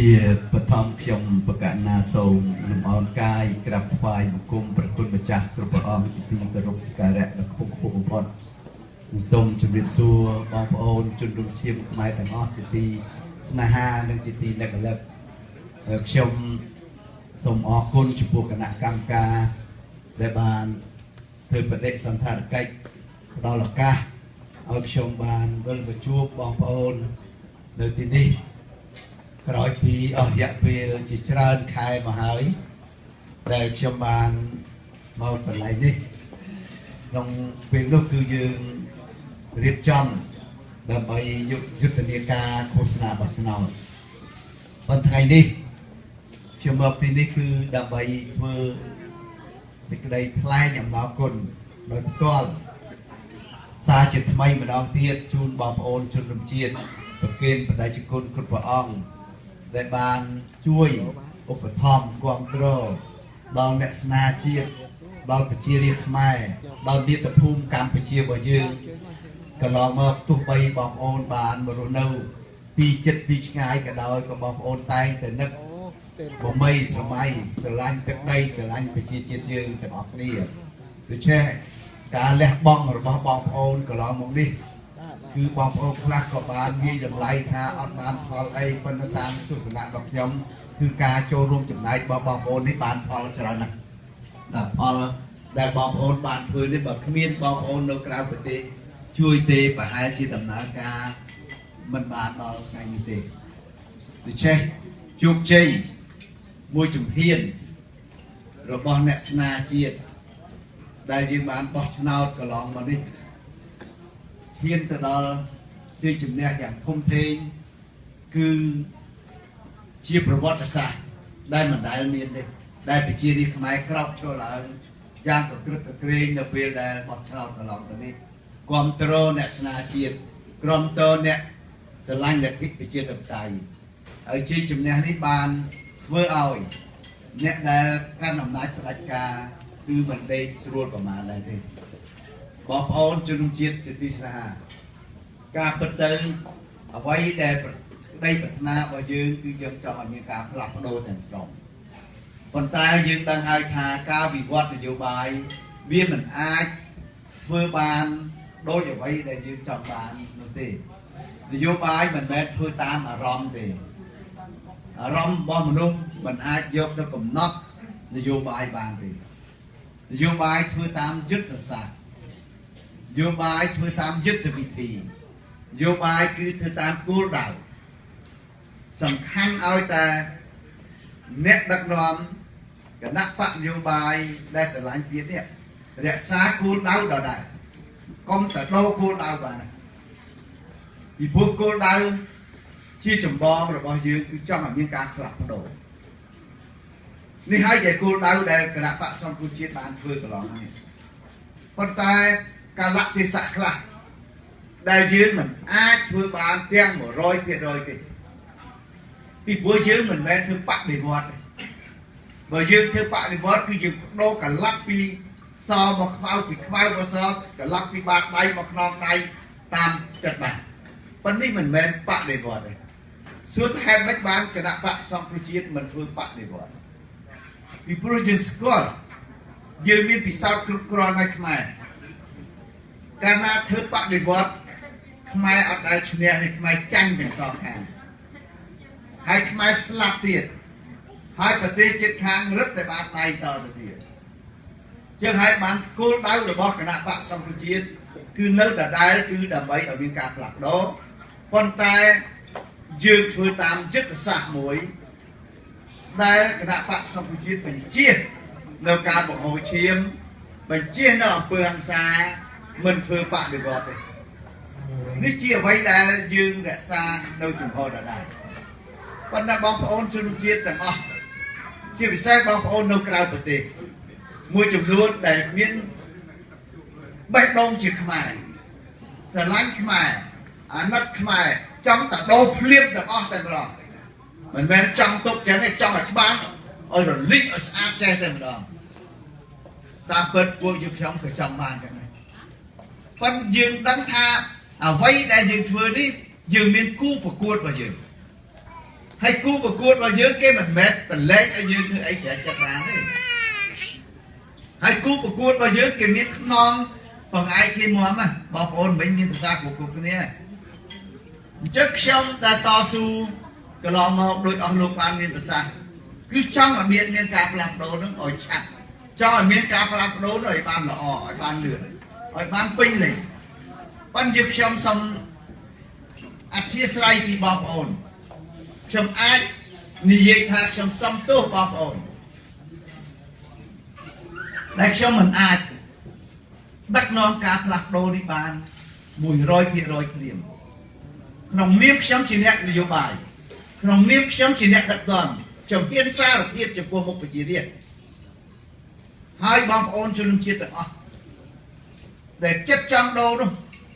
ជាបឋមខ្ញុំប្រកាសណាសូមលំអរកាយក្រាបថ្វាយបង្គំព្រះគុណម្ចាស់គ្រប់ព្រះអង្គជាទីគោរពសក្ការៈដ៏ខ្ពង់ខ្ពស់បំផុតសូមជម្រាបសួរបងប្អូនជនរួមជាតិខ្មែរទាំងអស់ជាទីស្នេហានិងជាទីនឹករលឹកខ្ញុំសូមអរគុណចំពោះគណៈកម្មការដែលបានធ្វើបដិសណ្ឋារកិច្ចផ្ដល់ឱកាសឲ្យខ្ញុំបានវិលមកជួបបងប្អូននៅទីនេះក្រោយពីអស់រយៈពេលជាច្រើនខែមកហើយដែលខ្ញុំបានមកកន្លែងនេះក្នុងពេលនោះគឺយើងរៀបចំដើម្បីយុទ្ធនាការឃោសនាបោះឆ្នោតប៉ុន្តែថ្ងៃនេះខ្ញុំមកទីនេះគឺដើម្បីធ្វើសេចក្តីថ្លែងអំណរគុណដោយផ្ទាល់សារជាថ្មីម្ដងទៀតជូនបងប្អូនជនរួមជាតិប្រគេនបដិជគុណគ្រប់ព្រះអង្គដែលបានជួយឧបត្ថម្ភគាំទ្រដល់អ្នកស្នាជាតិដល់ប្រជារាស្ត្រខ្មែរដល់មាតុភូមិកម្ពុជារបស់យើងកន្លងមកទោះបីបងប្អូនបានមករស់នៅពីចិត្តពីឆ្ងាយក៏ដោយក៏បងប្អូនតែងតែនឹកបមីស្រមៃស្រឡាញ់ទឹកដីស្រឡាញ់ប្រជាជាតិយើងទាំងអស់គ្នាដូច្នេះការលះបង់របស់បងប្អូនកន្លងមកនេះគឺបងប្អូនខ្លះក៏បានវាយតម្លៃថាអត់បានផលអីប៉ុន្តែតាមទស្សនៈរបស់ខ្ញុំគឺការចូលរួមចំណែករបស់បងប្អូននេះបានផលច្រើនណាស់ដល់ផលដែលបងប្អូនបានធ្វើនេះបើគ្មានបងប្អូននៅក្រៅប្រទេសជួយទេប្រហែលជាដំណើរការមិនបានដល់ថ្ងៃនេះទេដូច្នេះជោគជ័យមួយជំហានរបស់អ្នកស្នាជាតិដែលយើងបានបោះឆ្នោតកន្លងមកនេះឈានទៅដល់ជ័យជំនះយ៉ាងធំធេងគឺជាប្រវត្តិសាស្ត្រដែលមិនដែលមានទេដែលប្រជារាស្ត្រខ្មែរក្រោកឈរឡើងយ៉ាងកក្រឹកកក្រែងនៅពេលដែលបោះឆ្នោតកន្លងទៅនេះគាំទ្រអ្នកស្នាជាតិគាំទ្រអ្នកស្រឡាញ់លទ្ធិប្រជាធិបតេយ្យហើយជ័យជំនះនេះបានធ្វើឲ្យអ្នកដែលកាន់អំណាចផ្ដាច់ការគឺមិនដេកស្រួលប្រមាណដែរទេបងប្អូនជនរួមជាតិជាទីស្នេហាការពិតទៅអ្វីដែលក្តីប្រាថ្នារបស់យើងគឺយើងចង់ឲ្យមានការផ្លាស់ប្ដូរទាំងស្រុងប៉ុន្តែយើងដឹងហើយថាការវិវត្តនយោបាយវាមិនអាចធ្វើបានដោយអ្វីដែលយើងចង់បាននោះទេនយោបាយមិនមែនធ្វើតាមអារម្មណ៍ទេអារម្មណ៍របស់មនុស្សមិនអាចយកទៅកំណត់នយោបាយបានទេនយោបាយធ្វើតាមយុទ្ធសាស្ត្រនយោបាយធ្វើតាមយុទ្ធវិធីនយោបាយគឺធ្វើតាមគោលដៅសំខាន់ឲ្យតែអ្នកដឹកនាំគណៈបកនយោបាយដែលស្រឡាញ់ជាតិនេះរក្សាគោលដៅដដែលកុំតែដូរគោលដៅបានពីព្រោះគោលដៅជាចម្បងរបស់យើងគឺចង់ឲ្យមានការផ្លាស់ប្ដូរនេះហើយជាគោលដៅដែលគណៈបកសង្គ្រោះជាតិបានធ្វើកន្លងនេះប៉ុន្តែកាលៈទេសៈខ្លះដែលយើងមិនអាចធ្វើបានទាំង 100% ទេពីព្រោះយើងមិនមែនធ្វើបដិវត្តទេបើយើងធ្វើបដិវត្តគឺយើងដូរកន្លះពីសមកខ្មៅពីខ្មៅមកសកន្លះពីបាតដៃមកខ្នងដៃតាមចិត្តបានប៉ុន្តែនេះមិនមែនបដិវត្តទេសួរថាហេតុម៉េចបានគណៈបកសង្គ្រោះជាតិមិនធ្វើបដិវត្តពីព្រោះយើងស្គាល់យើងមានពិសោធន៍គ្រប់គ្រាន់ហើយខ្មែរកាលណាធ្វើបដិវត្តខ្មែរអត់ដែលឈ្នះទេខ្មែរចាញ់ទាំងសងខាងហើយខ្មែរស្លាប់ទៀតហើយប្រទេសជិតខាងរឹតតែបានដៃតទៅទៀតចឹងហើយបានគោលដៅរបស់គណៈបកសង្គ្រោះជាតិគឺនៅដដែលគឺដើម្បីឲ្យមានការផ្លាស់ប្ដូរប៉ុន្តែយើងធ្វើតាមយុទ្ធសាស្ត្រមួយដែលគណៈបកសង្គ្រោះជាតិបញ្ជានៅការបង្ហូរឈាមបញ្ជានៅអំពើហិង្សាមិនធ្វើបដិវត្តទេនេះជាអ្វីដែលយើងរក្សានៅជំហរដដែលប៉ុន្តែបងប្អូនជនរួមជាតិទាំងអស់ជាពិសេសបងប្អូននៅក្រៅប្រទេសមួយចំនួនដែលមានបេះដូងជាខ្មែរស្រឡាញ់ខ្មែរអាណិតខ្មែរចង់តែដូរភ្លាមទាំងអស់តែម្ដងមិនមែនចង់ទុកចឹងទេចង់ឲ្យបានឲ្យរលីងឲ្យស្អាតចេះតែម្ដងតាមពិតពួកយើងខ្ញុំក៏ចង់បានចឹងដែរប៉ុន្តែយើងដឹងថាអ្វីដែលយើងធ្វើនេះយើងមានគូប្រកួតរបស់យើង hay cú và cuột vào dưới cái mình mệt mình lấy ở dưới thứ ấy sẽ chặt bán đấy hay cú và cuột vào dưới cái miếng non phần ai khi mua mà bảo ôn mình như ta của cuộc này chất xong ta to su cái lò một đôi ông lục ban miền xa cứ trong ở miền cạp lạp đồ nó ngồi chặt cho ở miền cạp lạp đồ rồi ban là hỏi ban lửa hỏi ban pin này ban dược xong chia sẻ thì bảo ôn trong ai ni dây thạc trong xong tốt bảo ôn đại cho mình ai đặt non cạp lạp đồ đi ban mùi roi kia roi điểm nòng miếng chấm chỉ nẹt vô bài nòng miếng chấm chỉ nẹt đặc toàn trong tiên xa là tiếp trong một cái chỉ riêng hai bom ôn cho nên chia tận để chất trong đâu đâu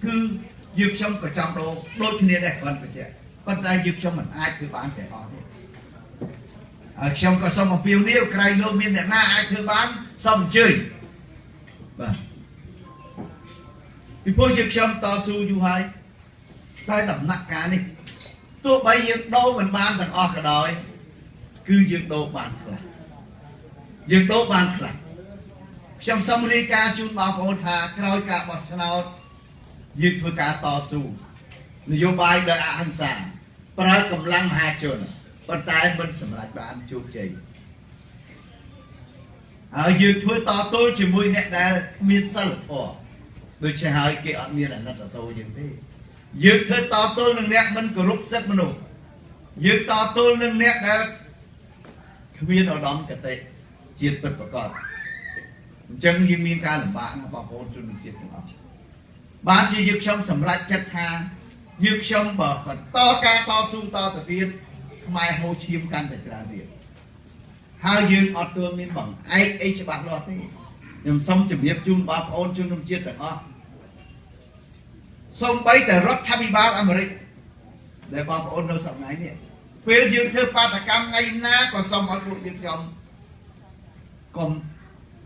cứ dược trong của trong đâu đôi khi này đây còn phải trẻ còn đây dược trong mình ai thứ bán để họ thế trong có xong một phiêu niêu cây lô miên để na ai thứ bán xong chơi vâng vì phôi dược trong to su du hai đây tầm nặng cá đi tôi bây giờ đâu mình ban thằng o cả đời cứ dược đồ bán lại dược đồ bán lại trong sông đi ca chun bao phồn thà coi cả bọc cho nào dược thôi cả to su vô bài đợi hành sản và cầm lăng hai chuồn bàn tay mình sầm lại bán chuột chì ở dược thôi to tôi chỉ mùi nè đã miên sân phò tôi chỉ hỏi cái ở miên là nó là sâu như thế dược thôi to tôi nâng nét mình có rút rất mình đủ dược to tôi nâng nét đã miên ở đón cái tệ triệt bật vào con chân như miên ca làm bạn mà bảo hôn cho mình triệt vào bạn chỉ dược trong sầm lại chất tha dược trong bờ và to ca to su to từ tiên mai hô chim can để trả việc hai dược ở tôi miên bằng ai cho bạn lo thế nhưng xong chụp điệp chun bảo hôn cho mình triệt được không xong bây giờ rất tham bao Americ để bảo ôn đâu sầm này nè phía dương thưa ba ta cam ngay na còn xong ở cuộc dương trong còn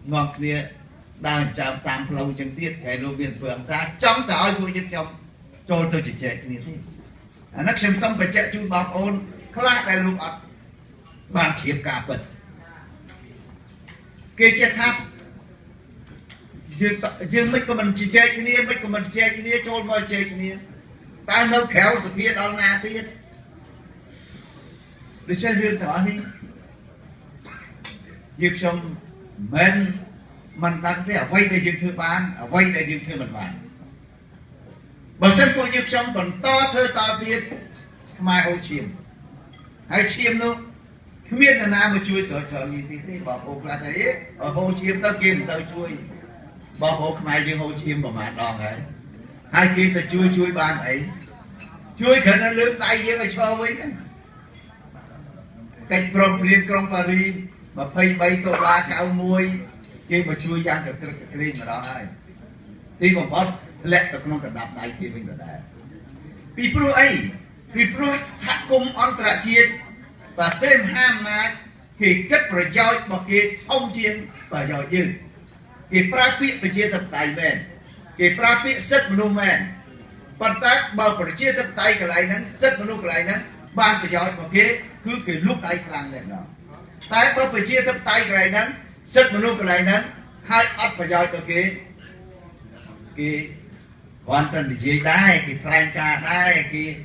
ngọt kia đang chạm tạm lâu chân tiết cái lô biên phượng ra trong ta ơi tôi dương trong trôi tôi chỉ chạy như thế nó xem xong phải chạy chun bảo ôn khác đây lúc ắt bàn chiếm cả bật kia chết tháp dương mấy con mình chỉ chơi cái này mấy con mình chơi cái này trôi mọi chơi cái này ta nấu khéo sự biết đó na tiết để chơi dương đó đi dương xong mình đang thấy ở vay đây dương thư bán ở vay đây dương thư mình bán bởi sân của dương xong còn to thơ to tiết mai ô chìm hay chìm luôn không biết là nào mà chui sợ gì thì thế bảo bộ là thấy ở hồ chìm tao kìm tao chui bảo hộ mai dương hồ chim mà mạn đòn ấy hai kia ta chui ban ấy chui khởi nó lướt tay dương ở cho với cách prom riêng trong Paris mà phây bay tổ la cao muôi kia mà chui giang được cái riêng mà đó hay đi một bót lẹ tập nó cần đạp tay kia mình rồi đấy vì pro ấy vì pro sát cung on tra chiên và thêm ham là thì kết rồi chơi một kia thông chiên và giỏi dư cái prapi phải chia tập tài men cái prapi rất mनु men phần tác bao phải chia tập tài cái này nắng rất mनु cái này nắng ban phải giỏi một cái cứ cái lúc tay làm này đó tại bao phải chia tập tài cái này nắng rất mनु cái này nắng hai ắt phải giỏi cái quan tâm thì gì đây cái fan ca đây cái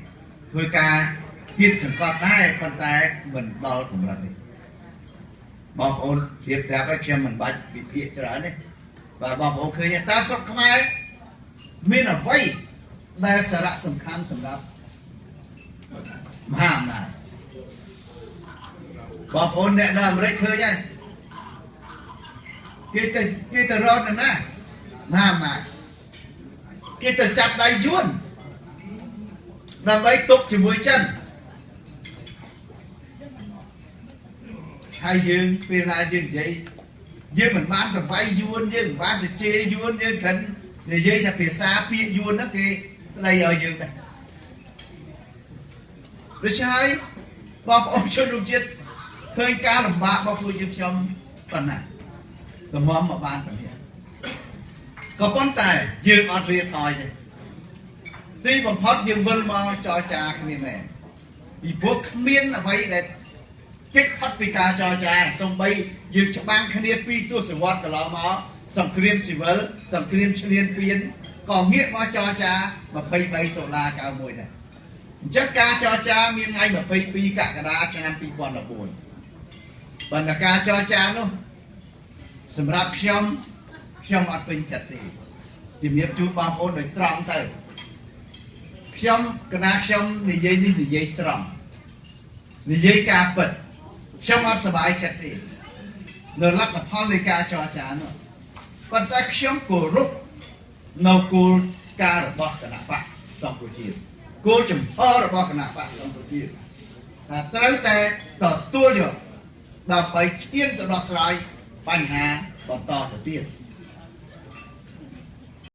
thôi ca tiếp sản con đây phần tay mình bao cũng là bao ôn tiếp theo các em mình bắt bị piệt trở đấy và bảo hộ khơi ta sắp không ai miền ở vây đây sẽ là sầm khăn sầm đắp hàm này bảo hộ nè làm đấy khơi nhá cái tờ rod này nè hàm này cái tờ chặt đầy chuôn làm bấy tục chỉ mũi chân hai dương phiên hai dương vậy dương mình bán tầm vay vuông dương mình bán tầm chê vuông dương khẩn để dây là phía xa phía vuông đó kia đây ở dương này rồi sai bọc ông cho đúng chết hơi ca làm bạc bọc vui dương trong phần này tầm móm mà bán tầm hiện có con tài dương ở phía thôi chứ tuy bằng phót dương vân mà cho cha cái này mẹ ពីព្រោះគ្មានអ្វីដែលគេផុតពីការចរចាសំបីយើងច្បាំងគ្នាពីទសវត្សរ៍កន្លងមកសង្គ្រាមស៊ីវិលសង្គ្រាមឈ្លានពានក៏ងាកមកចរចា23ដុល្លារ91ដែរអញ្ចឹងការចរចាមានថ្ងៃ22កក្កដាឆ្នាំ2014បណ្ដាការចរចានោះសម្រាប់ខ្ញុំអត់ពេញចិត្តទេជំរាបជូនបងប្អូនដោយត្រង់ទៅខ្ញុំនិយាយនេះនិយាយត្រង់និយាយការពិតខ្ញុំអត់សប្បាយចិត្តទេនៅលទ្ធផលនៃការចរចានោះប៉ុន្តែខ្ញុំគោរពនៅគោលការណ៍របស់គណៈបកសង្គ្រោះជាតិគោលចំហរបស់គណៈបកសង្គ្រោះជាតិថាត្រូវតែទទួលយកដើម្បីឈានទៅដោះស្រាយបញ្ហាបន្តទៅទៀត